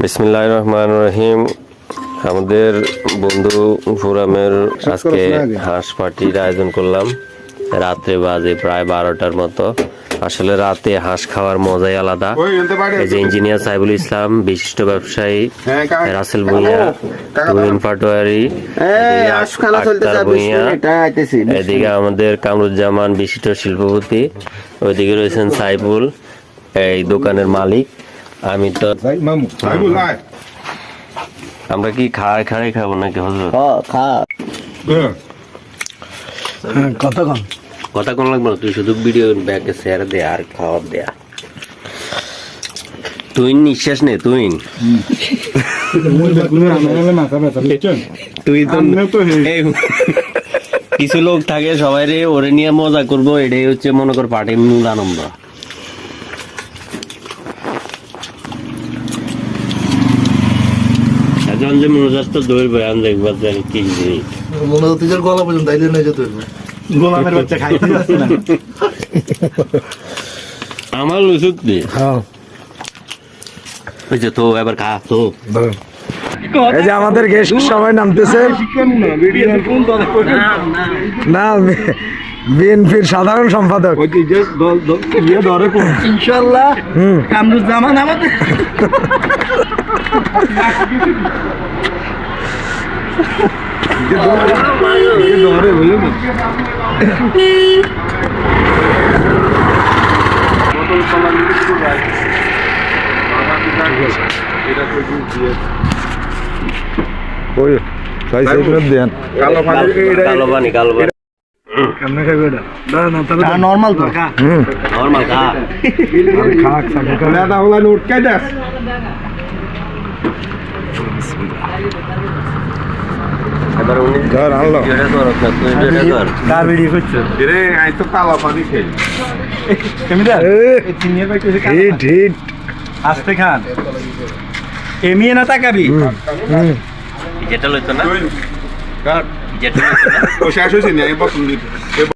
বিসমিল্লাহির রহমানির রহিম। আমাদের বন্ধু ফোরামের আজকে হাঁস পার্টির আয়োজন করলাম। রাত্রে বাজে প্রায় 12টার মতো। আসলে রাতে হাঁস খাওয়ার মজাই আলাদা। এই যে ইঞ্জিনিয়ার সাইবুল ইসলাম, বিশিষ্ট ব্যবসায়ী রাসেল ভুঁইয়া, তুহিন পাটোয়ারি, আক্তার ভুঁইয়া, এদিকে আমাদের কামরুজ্জামান বিশিষ্ট শিল্পপতি, ওইদিকে রয়েছেন সাইবুল, এই দোকানের মালিক। আমি তো আমরা কি খাড়াই খাবো নাকি হজরত? কথা কোন লাগবে না, তুই শুধু ভিডিও ব্যাকে শেয়ার দে আর খাওয়ার দেয়া। তুই নিঃশ্বাস নে, তুই তো কিছু লোক থাকে সবাই রে ওরে নিয়ে মজা করবো, এটাই হচ্ছে মনে কর পার্টির মূল আনন্দ। যে মনোজাত তো ধরবে আমি দেখবার কি মনোজাতির গলা পর্যন্ত তাইলে না যেতে হইবে। গোলামের বাচ্চা খাইতে যাচ্ছে না আমার ওষুধ দিয়ে। হ্যাঁ ওই যে তো এবার খা তো। এই যে আমাদের গেস্ট সবাই নামতেছে। না বিএনপির সাধারণ সম্পাদক ইনশাআল্লাহ কামরুজ্জামান আমাদের নর্মাল তো নর্মাল খা এবার উনি ধর আনলো যেটা কর না তুই যেটা কর কার ভিডিও করছো রে আই তো কালো পানি খাই কেমিদা এই চিনিয়ে পাইতেছে কালো হিট হিট আস্তে খান এমিয়ে না তাকাবি যেটা লইতো না কাট যেটা লইতো না ও শেষ হইছে না এই পছন্দ